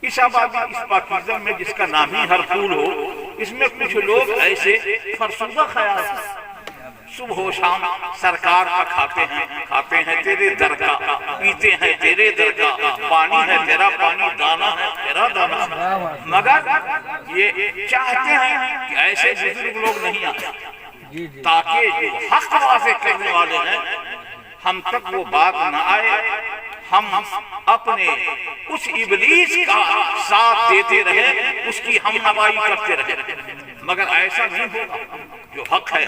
اس آبادی اس پاکیزہ میں جس کا نام ہی ہر پھول ہو، اس میں کچھ لوگ ایسے فرسودہ خیال صبح و شام سرکار کا کھاتے ہیں تیرے در کا، پیتے ہیں تیرے در کا، پانی ہے تیرا پانی، دانا ہے تیرا دانا، مگر یہ چاہتے ہیں کہ ایسے بزرگ لوگ نہیں آئے تاکہ جو حق واضح کرنے والے ہیں ہم تک وہ بات نہ آئے، ہم اپنے اس ابلیس کا ساتھ دیتے رہے، اس کی ہم نوائی کرتے رہے، مگر ایسا نہیں ہوگا۔ جو حق ہے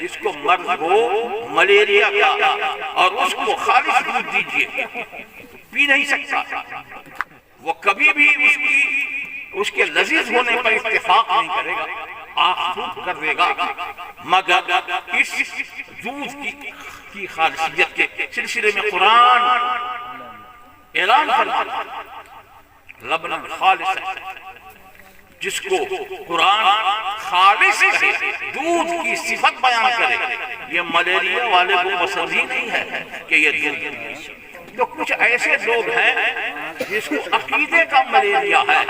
جس کو مرض ہو ملیریا کا اور اس کو خالص دودھ دیجیے، پی نہیں سکتا، وہ کبھی بھی اس کے لذیذ ہونے پر اتفاق نہیں کرے گا، آخر کر دے گا، مگر اس دودھ کی خالصیت کے سلسلے میں قرآن اعلان کرتا لبنا خالص ہے، جس کو قرآن خالص کہے، دودھ کی صفت بیان کرے، یہ ملیریا والے کو پسند ہی نہیں ہے کہ یہ دودھ۔ تو کچھ ایسے لوگ ہیں جس کو عقیدے کا ملیریا ہے،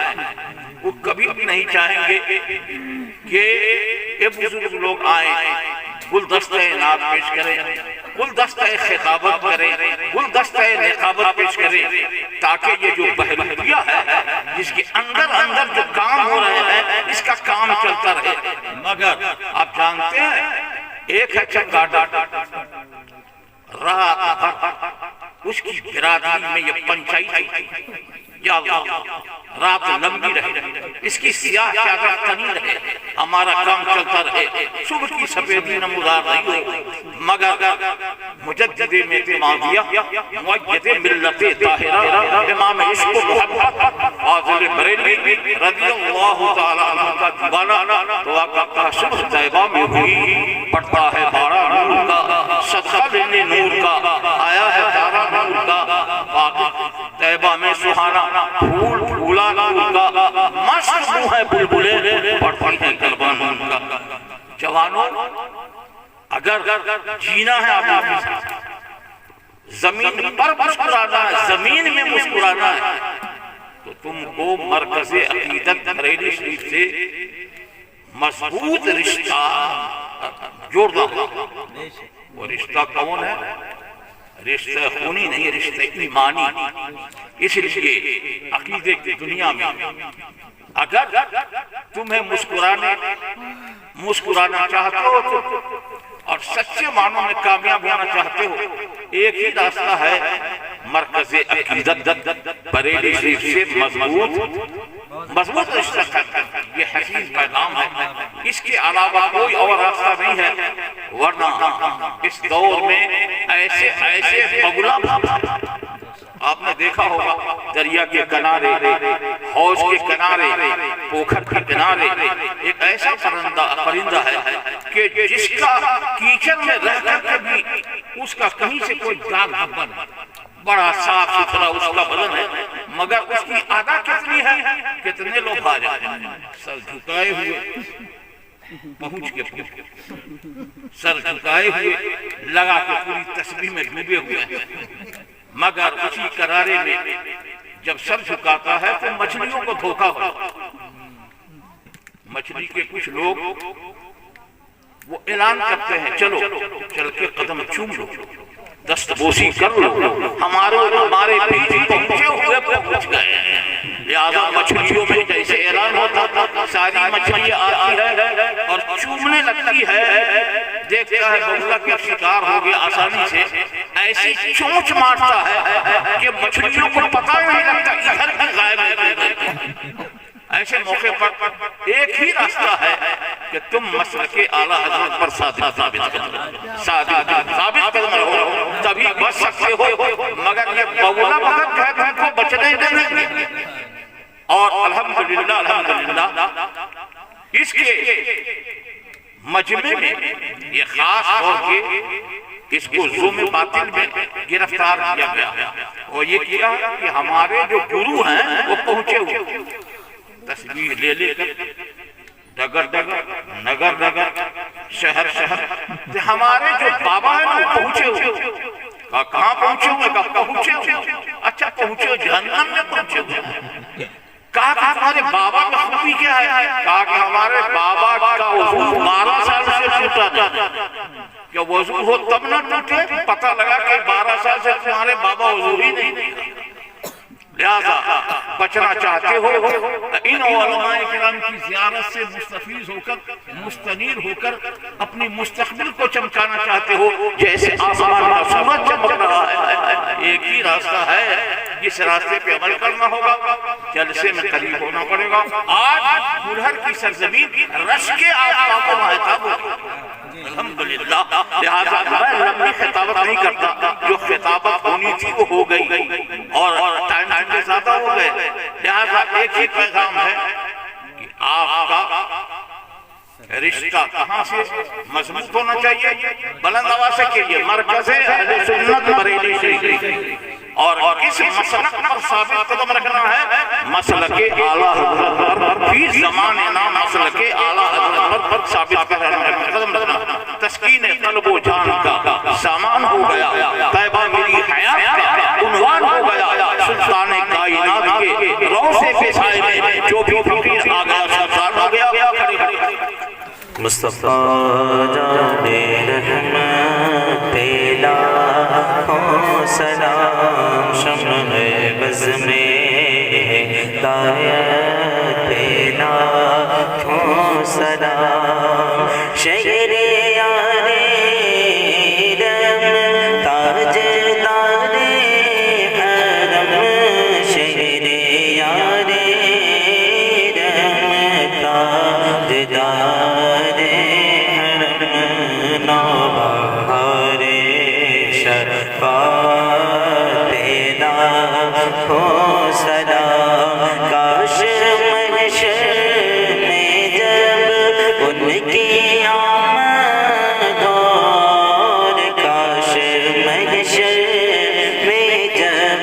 وہ کبھی بھی نہیں چاہیں گے کہ یہ بزرگ لوگ آئیں، گلدستہ نعت پیش کریں، گلدستہ خطابت کریں، گلدستہ نقابت پیش کریں، تاکہ یہ جو بہروپیہ ہے جس کے اندر جو کام ہو رہے ہیں اس کا کام چلتا رہے۔ مگر آپ جانتے ہیں ایک ہے چنگاڑا، رات بھر اس کی برادری میں یہ پنچائی ہوئی، یا اللہ رات لمبی رہے، اس کی سیاہ چادر تنی رہے، ہمارا کام چلتا رہے، صبح کی سفیدی نمودار نہیں ہو، مگر مجدد اعتمادیہ معید ملت طاہرہ امام عشق و محبت فاضل بریلوی رضی اللہ تعالیٰ عنہ کا دیوانہ تو آقا شمس طیبہ میں ہوئی، پڑتا ہے بارہ نور کا، صدقہ لینے نور کا، آیا ہے تارہ نور کا، طیبہ میں سہانا پھول پھولا نور کا، مست منہ ہے بلبلے پڑھتی ہیں کلبہ نور کا۔ جوانوں اگر جینا ہے آپ کو زمین پر مسکرانا ہے، زمین میں مسکرانا ہے، تو تم کو مرکز عقیدت بریلی شریف سے مضبوط رشتہ جوڑنا ہوگا۔ وہ رشتہ کون ہے؟ رشتہ خونی نہیں، رشتہ ایمانی۔ اس لیے عقیدے کی دنیا میں اگر تمہیں مسکرانا چاہتے ہو اور سچے معنوں میں کامیاب ہونا چاہتے ہو، ایک ہی راستہ ہے مرکز عقیدت بریلی شریف سے مضبوط رشتہ کرنا۔ یہ حقیق پیغام ہے، اس کے علاوہ کوئی اور راستہ نہیں ہے، ورنہ اس دور میں ایسے بگلا آپ نے دیکھا ہوگا دریا کے کنارے، حوض کے کنارے، پوکھر کے کنارے ایک ایسا پرندہ ہے کہ جس کا کیچڑ میں رہ کر بھی اس کا کہیں سے کوئی داغ دھبا نہیں، بڑا صاف ستھرا اس کا بدن ہے، مگر اس کی ادا کتنی ہے، کتنے لوگ آ جائیں سر جھکائے ہوئے پہنچ کے سر جھکائے ہوئے لگا کے پوری تسبیح میں ڈوبے ہوئے ہیں، مگر اسی کنارے میں جب سر جھکاتا ہے تو مچھلیوں کو دھوکا ہوتا۔ مچھلی کے کچھ لوگ وہ اعلان کرتے ہیں چلو چل کے قدم چوم لو، دست بوسی کر لو، ہمارے بیچ پہنچے ہوئے پہنچ گئے ہیں۔ لہذا مچھلیوں میں جیسے اعلان ہوتا تھا ساری مچھلیاں آتی ہے اور چومنے لگتی ہے، دیکھتا ہے بگلا کے شکار ہو گیا آسانی سے، ایسی چونچ مارتا ہے کہ مچھلیوں کو پتہ نہیں لگتا ادھر بھی غائب ہے۔ ایسے موقع پر ایک ہی راستہ ہے کہ تم مسلک اعلیٰ حضرت پر ثابت قدم رہو، تبھی بچ سکتے ہو، مگر یہ بولا بغت ہے تم کو بچنے نہیں دیں۔ اور الحمدللہ اس کے مجمع میں یہ خاص طور کے اس کو ظلم باطل میں گرفتار کیا گیا، اور یہ کیا کہ ہمارے جو گرو ہیں وہ پہنچے ہوئے تسبیح لے لے کر ڈگر ڈگر نگر نگر شہر شہر، ہمارے جو بابا ہیں وہ پہنچے ہوئے، کہاں پہنچے ہوئے؟ پہنچے ہوئے۔ اچھا پہنچے جہنم میں پہنچے ہوئے ہیں۔ کہا کہ ہمارے بابا میں خوبی کیا ہے؟ کہا کہ ہمارے بابا کا وضو 12 سال سے ٹوٹا تھا۔ کہ وضو ہو تب نہ ٹوٹے، پتہ لگا کہ 12 سال سے تمہارے بابا وضو ہی نہیں دیا، لہذا بچنا چاہتے ہو ان علماء کرام کی زیارت سے مستفیض ہو کر مستنیر ہو کر اپنی مستقبل کو چمکانا چاہتے ہو جیسے آسمان کا سورج چمک رہا ہے، ایک ہی راستہ ہے جس راستے پہ عمل کرنا ہوگا، جلسے میں قریب ہونا پڑے گا۔ آج بلہر کی سرزمین رش کے آفاق و مہتاب ہوگی الحمدللہ، لہذا میں لمبی خطابت نہیں کرتا، جو خطابت ہونی تھی وہ ہو گئی اور ٹائم سے زیادہ ہو گئے، لہذا ایک ہی پیغام ہے کہ آپ کا رشتہ کہاں سے مضبوط ہونا چاہیے؟ بلند آواز سے کہیے، مرکز اہل سنت بریلی شریف، اور کس مسلک پر ثابت قدم رکھنا ہے؟ مسلک اعلیٰ حضرت پر، فی زماننا مسلک اعلیٰ حضرت پر ثابت قدم رکھنا۔ تسکین قلب و جان کا سامان ہو گیا، طیبہ میری حیات کا عنوان ہو گیا، سلطان کائنات کے روضے کے سائے میں جو بھی فقیر آ گیا سرزار ہو گیا۔ مصطفیٰ جان رحمت لاکھوں سلام، شمع بز میں ہدایت لاکھوں سلام، شہر یار رم تاج دار حرم، شہر یار رم تاج دار نوبہار شفاعت لاکھوں سلام، کاش محشر میں جب ان کی آمد اور کاش محشر میں جب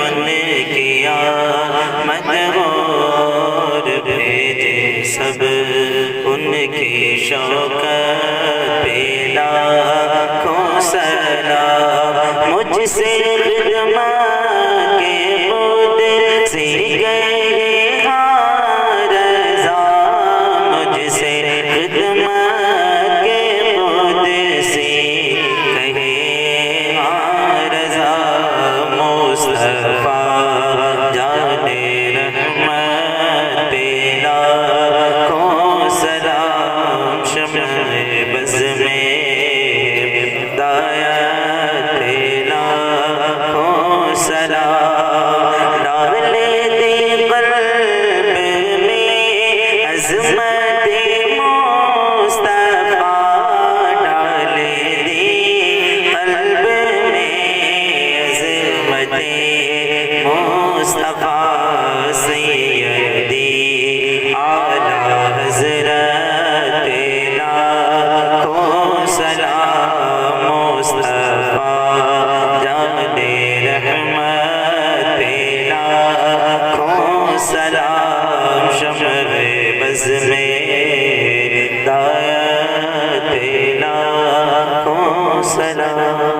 ان کی آمد اور بھیجے سب ان کی شوکت پہ لاکھوں سلام، مجھ سے خدمت کے بود سے گئے ہاں رضا، مجھ سے خدمت کے بود سے کہے ہاں رضا، مصطفیٰ جان رحمت پہ لاکھوں سلام، شمع بز میں ہدایت لاکھوں سلام، ڈال دے قلب میں عظمت مصطفیٰ، ڈال دے قلب میں عظمت مصطفیٰ، سیدی اعلیٰ حضرت لاکھوں سلام، مصطفیٰ جان رحمت لاکھوں سلام، شمع بز میں ہدایت لاکھوں سلام۔